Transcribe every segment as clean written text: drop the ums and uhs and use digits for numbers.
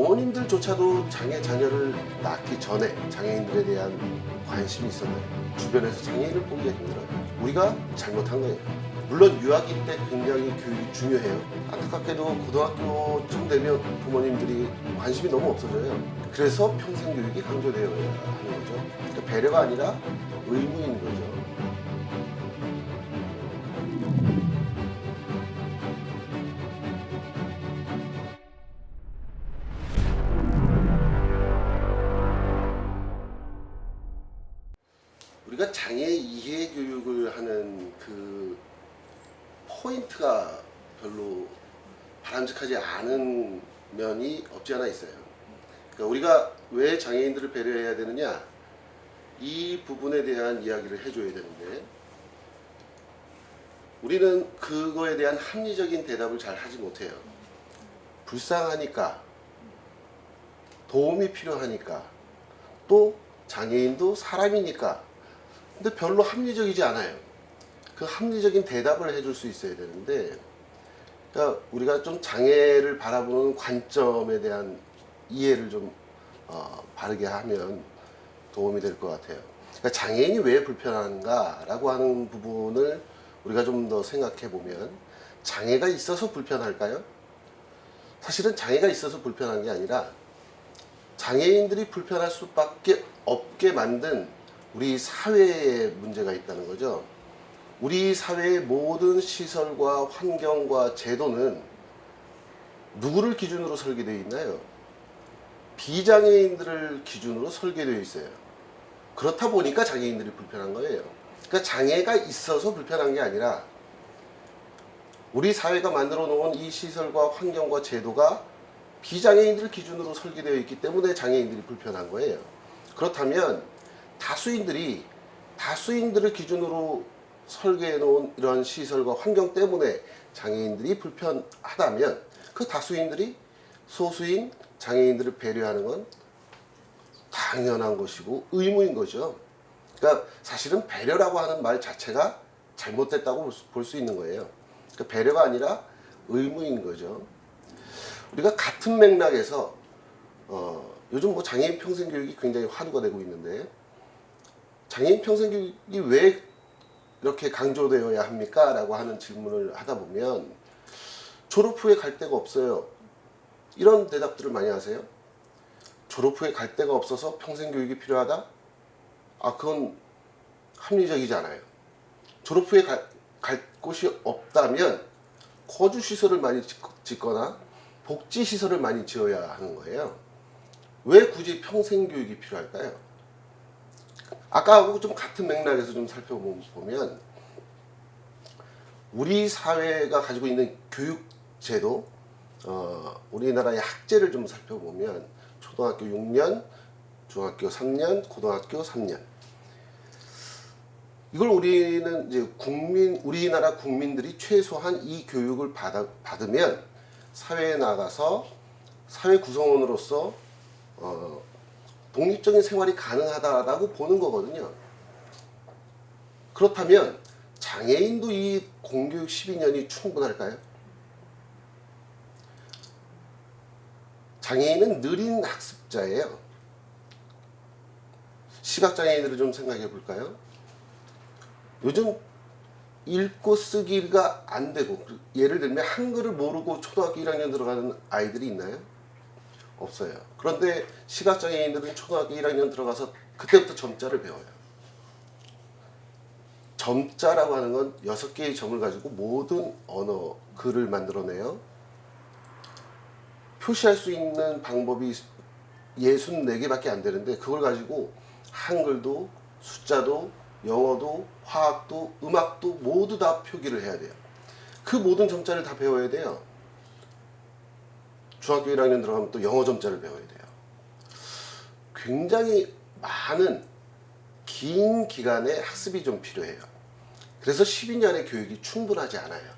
부모님들조차도 장애 자녀를 낳기 전에 장애인들에 대한 관심이 있었나요? 주변에서 장애인을 보기가 힘들어요. 우리가 잘못한 거예요. 물론 유아기 때 굉장히 교육이 중요해요. 안타깝게도 고등학교쯤 되면 부모님들이 관심이 너무 없어져요. 그래서 평생 교육이 강조되어야 하는 거죠. 그러니까 배려가 아니라 의무인 거죠. 우리가 장애 이해 교육을 하는 그 포인트가 별로 바람직하지 않은 면이 없지 않아 있어요. 그러니까 우리가 왜 장애인들을 배려해야 되느냐, 이 부분에 대한 이야기를 해줘야 되는데, 우리는 그거에 대한 합리적인 대답을 잘 하지 못해요. 불쌍하니까, 도움이 필요하니까, 또 장애인도 사람이니까. 근데 별로 합리적이지 않아요. 그 합리적인 대답을 해줄 수 있어야 되는데, 그러니까 우리가 좀 장애를 바라보는 관점에 대한 이해를 좀 바르게 하면 도움이 될 것 같아요. 그러니까 장애인이 왜 불편한가라고 하는 부분을 우리가 좀 더 생각해 보면, 장애가 있어서 불편할까요? 사실은 장애가 있어서 불편한 게 아니라 장애인들이 불편할 수밖에 없게 만든 우리 사회에 문제가 있다는 거죠. 우리 사회의 모든 시설과 환경과 제도는 누구를 기준으로 설계되어 있나요? 비장애인들을 기준으로 설계되어 있어요. 그렇다 보니까 장애인들이 불편한 거예요. 그러니까 장애가 있어서 불편한 게 아니라 우리 사회가 만들어 놓은 이 시설과 환경과 제도가 비장애인들을 기준으로 설계되어 있기 때문에 장애인들이 불편한 거예요. 그렇다면 다수인들을 기준으로 설계해 놓은 이런 시설과 환경 때문에 장애인들이 불편하다면, 그 다수인들이 소수인 장애인들을 배려하는 건 당연한 것이고 의무인 거죠. 그러니까 사실은 배려라고 하는 말 자체가 잘못됐다고 볼 수 있는 거예요. 그러니까 배려가 아니라 의무인 거죠. 우리가 같은 맥락에서 요즘 뭐 장애인 평생 교육이 굉장히 화두가 되고 있는데, 장애인 평생 교육이 왜 이렇게 강조되어야 합니까? 라고 하는 질문을 하다 보면 졸업 후에 갈 데가 없어요. 이런 대답들을 많이 하세요. 졸업 후에 갈 데가 없어서 평생 교육이 필요하다? 그건 합리적이지 않아요. 졸업 후에 갈 곳이 없다면 거주시설을 많이 짓거나 복지시설을 많이 지어야 하는 거예요. 왜 굳이 평생 교육이 필요할까요? 아까하고 좀 같은 맥락에서 좀 살펴보면, 우리 사회가 가지고 있는 교육제도, 우리나라의 학제를 좀 살펴보면 초등학교 6년, 중학교 3년, 고등학교 3년, 이걸 우리는 이제 우리나라 국민들이 최소한 이 교육을 받으면 사회에 나가서 사회 구성원으로서 독립적인 생활이 가능하다라고 보는 거거든요. 그렇다면 장애인도 이 공교육 12년이 충분할까요? 장애인은 느린 학습자예요. 시각장애인들을 좀 생각해 볼까요? 요즘 읽고 쓰기가 안 되고, 예를 들면 한글을 모르고 초등학교 1학년 들어가는 아이들이 있나요? 없어요. 그런데 시각장애인들은 초등학교 1학년 들어가서 그때부터 점자를 배워요. 점자라고 하는 건 6개의 점을 가지고 모든 언어, 글을 만들어내요. 표시할 수 있는 방법이 64개밖에 안 되는데, 그걸 가지고 한글도 숫자도 영어도 화학도 음악도 모두 다 표기를 해야 돼요. 그 모든 점자를 다 배워야 돼요. 중학교 1학년 들어가면 또 영어 점자를 배워야 돼요. 굉장히 많은 긴 기간의 학습이 좀 필요해요. 그래서 12년의 교육이 충분하지 않아요.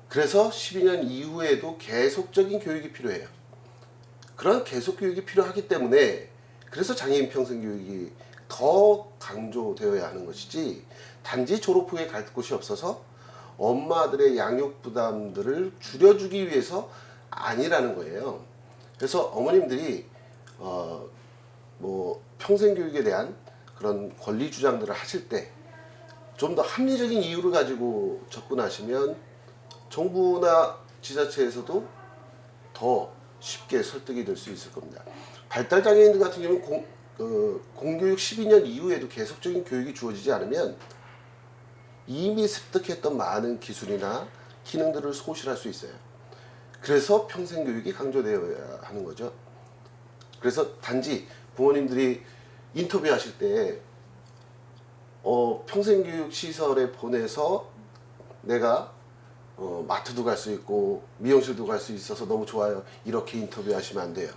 그래서 12년 이후에도 계속적인 교육이 필요해요. 그런 계속 교육이 필요하기 때문에, 그래서 장애인 평생 교육이 더 강조되어야 하는 것이지, 단지 졸업 후에 갈 곳이 없어서 엄마들의 양육 부담들을 줄여주기 위해서 아니라는 거예요. 그래서 어머님들이 뭐 평생교육에 대한 그런 권리 주장들을 하실 때 좀 더 합리적인 이유를 가지고 접근하시면 정부나 지자체에서도 더 쉽게 설득이 될 수 있을 겁니다. 발달장애인들 같은 경우는 공교육 12년 이후에도 계속적인 교육이 주어지지 않으면 이미 습득했던 많은 기술이나 기능들을 소실할 수 있어요. 그래서 평생교육이 강조되어야 하는 거죠. 그래서 단지 부모님들이 인터뷰하실 때 평생교육 시설에 보내서 내가 마트도 갈 수 있고 미용실도 갈 수 있어서 너무 좋아요. 이렇게 인터뷰하시면 안 돼요.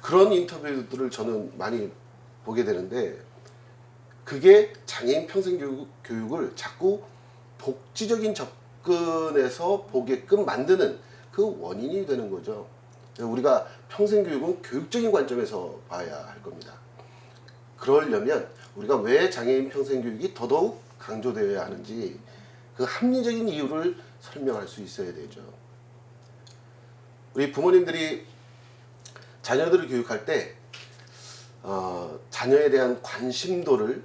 그런 인터뷰들을 저는 많이 보게 되는데 그게 장애인 평생교육을 자꾸 복지적인 접근에서 보게끔 만드는 그 원인이 되는 거죠. 우리가 평생교육은 교육적인 관점에서 봐야 할 겁니다. 그러려면 우리가 왜 장애인 평생교육이 더더욱 강조되어야 하는지 그 합리적인 이유를 설명할 수 있어야 되죠. 우리 부모님들이 자녀들을 교육할 때 자녀에 대한 관심도를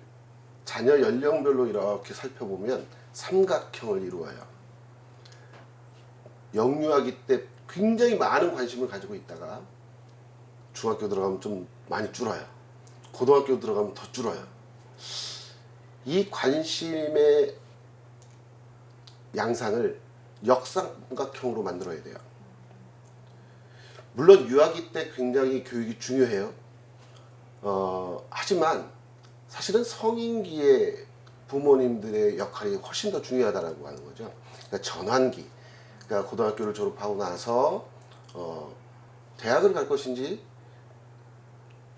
자녀 연령별로 이렇게 살펴보면 삼각형을 이루어요. 영유아기 때 굉장히 많은 관심을 가지고 있다가 중학교 들어가면 좀 많이 줄어요. 고등학교 들어가면 더 줄어요. 이 관심의 양상을 역삼각형으로 만들어야 돼요. 물론 유아기 때 굉장히 교육이 중요해요. 하지만 사실은 성인기에 부모님들의 역할이 훨씬 더 중요하다고 하는 거죠. 그러니까 전환기, 그러니까 고등학교를 졸업하고 나서 대학을 갈 것인지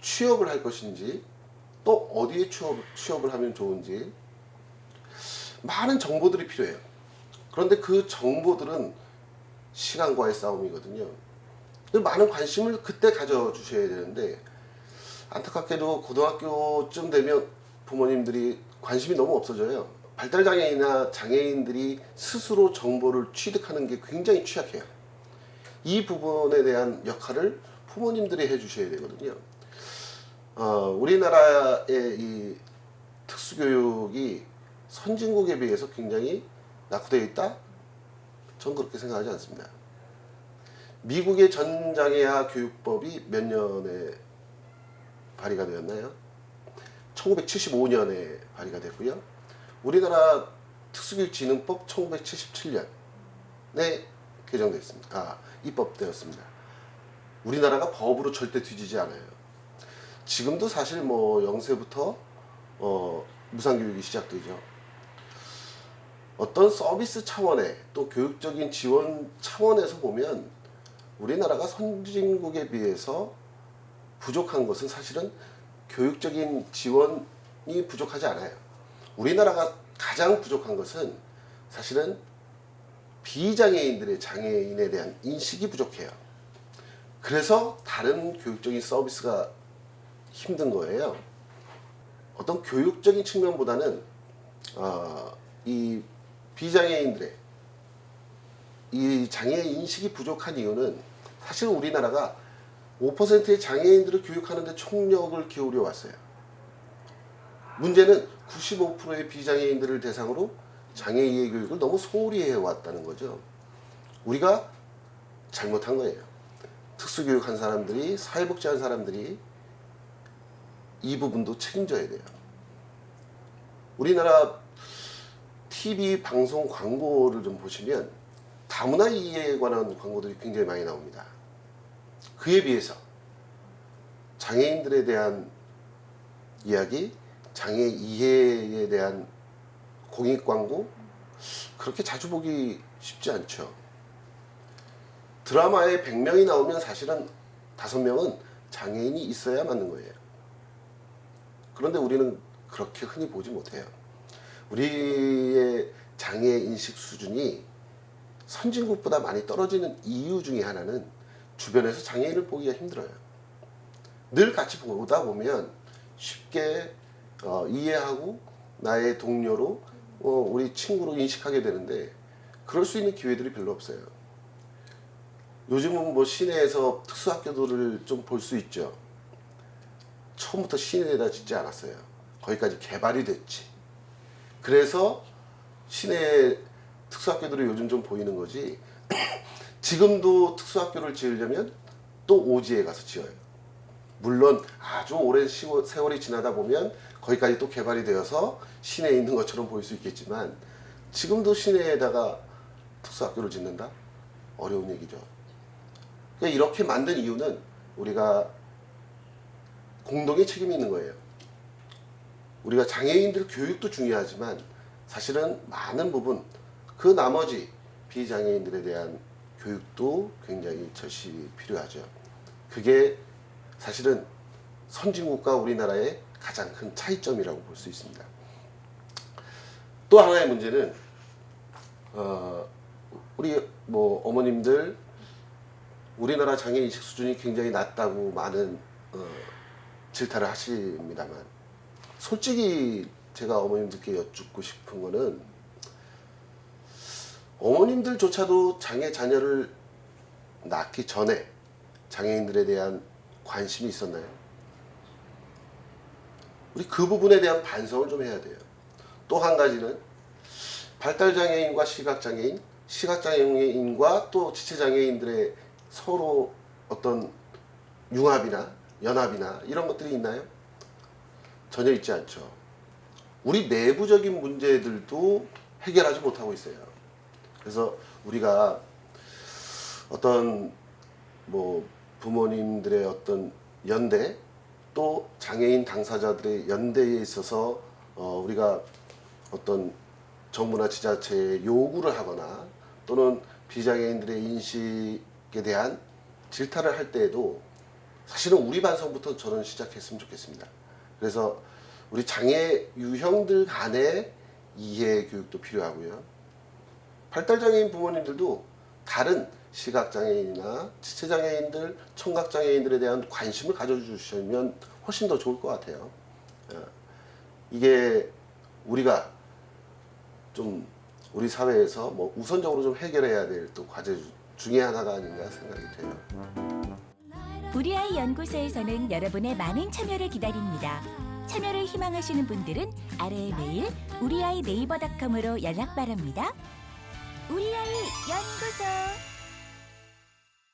취업을 할 것인지 또 어디에 취업을 하면 좋은지 많은 정보들이 필요해요. 그런데 그 정보들은 시간과의 싸움이거든요. 많은 관심을 그때 가져주셔야 되는데 안타깝게도 고등학교쯤 되면 부모님들이 관심이 너무 없어져요. 발달장애인이나 장애인들이 스스로 정보를 취득하는 게 굉장히 취약해요. 이 부분에 대한 역할을 부모님들이 해주셔야 되거든요. 우리나라의 이 특수교육이 선진국에 비해서 굉장히 낙후되어 있다? 전 그렇게 생각하지 않습니다. 미국의 전장애아 교육법이 몇 년에 발의가 되었나요? 1975년에 발의가 됐고요. 우리나라 특수교육진흥법 1977년에 개정됐습니다. 입법되었습니다. 우리나라가 법으로 절대 뒤지지 않아요. 지금도 사실 뭐 0세부터 무상교육이 시작되죠. 어떤 서비스 차원의 또 교육적인 지원 차원에서 보면 우리나라가 선진국에 비해서 부족한 것은 사실은 교육적인 지원이 부족하지 않아요. 우리나라가 가장 부족한 것은 사실은 비장애인들의 장애인에 대한 인식이 부족해요. 그래서 다른 교육적인 서비스가 힘든 거예요. 어떤 교육적인 측면보다는 이 비장애인들의 이 장애 인식이 부족한 이유는 사실 우리나라가 5%의 장애인들을 교육하는데 총력을 기울여 왔어요. 문제는 95%의 비장애인들을 대상으로 장애 이해 교육을 너무 소홀히 해왔다는 거죠. 우리가 잘못한 거예요. 특수교육한 사람들이, 사회복지한 사람들이 이 부분도 책임져야 돼요. 우리나라 TV 방송 광고를 좀 보시면 다문화 이해에 관한 광고들이 굉장히 많이 나옵니다. 그에 비해서 장애인들에 대한 이야기, 장애 이해에 대한 공익 광고 그렇게 자주 보기 쉽지 않죠. 드라마에 100명이 나오면 사실은 5명은 장애인이 있어야 맞는 거예요. 그런데 우리는 그렇게 흔히 보지 못해요. 우리의 장애 인식 수준이 선진국보다 많이 떨어지는 이유 중에 하나는 주변에서 장애인을 보기가 힘들어요. 늘 같이 보다 보면 쉽게 이해하고 나의 동료로 우리 친구로 인식하게 되는데 그럴 수 있는 기회들이 별로 없어요. 요즘은 뭐 시내에서 특수학교들을 좀 볼 수 있죠. 처음부터 시내에다 짓지 않았어요. 거기까지 개발이 됐지. 그래서 시내 특수학교들이 요즘 좀 보이는 거지. 지금도 특수학교를 지으려면 또 오지에 가서 지어요. 물론 아주 오랜 세월이 지나다 보면 거기까지 또 개발이 되어서 시내에 있는 것처럼 보일 수 있겠지만 지금도 시내에다가 특수학교를 짓는다? 어려운 얘기죠. 그러니까 이렇게 만든 이유는 우리가 공동의 책임이 있는 거예요. 우리가 장애인들 교육도 중요하지만 사실은 많은 부분 그 나머지 비장애인들에 대한 교육도 굉장히 절실히 필요하죠. 그게 사실은 선진국과 우리나라의 가장 큰 차이점이라고 볼 수 있습니다. 또 하나의 문제는 우리 뭐 어머님들 우리나라 장애인식 수준이 굉장히 낮다고 많은 질타를 하십니다만 솔직히 제가 어머님들께 여쭙고 싶은 거는 어머님들조차도 장애 자녀를 낳기 전에 장애인들에 대한 관심이 있었나요? 우리 그 부분에 대한 반성을 좀 해야 돼요. 또 한 가지는 발달장애인과 시각장애인, 시각장애인과 또 지체장애인들의 서로 어떤 융합이나 연합이나 이런 것들이 있나요? 전혀 있지 않죠. 우리 내부적인 문제들도 해결하지 못하고 있어요. 그래서 우리가 어떤 뭐 부모님들의 어떤 연대 또 장애인 당사자들의 연대에 있어서 우리가 어떤 정부나 지자체에 요구를 하거나 또는 비장애인들의 인식에 대한 질타를 할 때에도 사실은 우리 반성부터 저는 시작했으면 좋겠습니다. 그래서 우리 장애 유형들 간의 이해 교육도 필요하고요. 발달장애인 부모님들도 다른 시각장애인이나 지체장애인들, 청각장애인들에 대한 관심을 가져주시면 훨씬 더 좋을 것 같아요. 이게 우리가 좀 우리 사회에서 뭐 우선적으로 좀 해결해야 될 또 과제 중에 하나가 아닌가 생각이 돼요. 우리 아이 연구소에서는 여러분의 많은 참여를 기다립니다. 참여를 희망하시는 분들은 아래의 메일 우리아이네이버닷컴으로 연락 바랍니다. 우리 아이 연구소.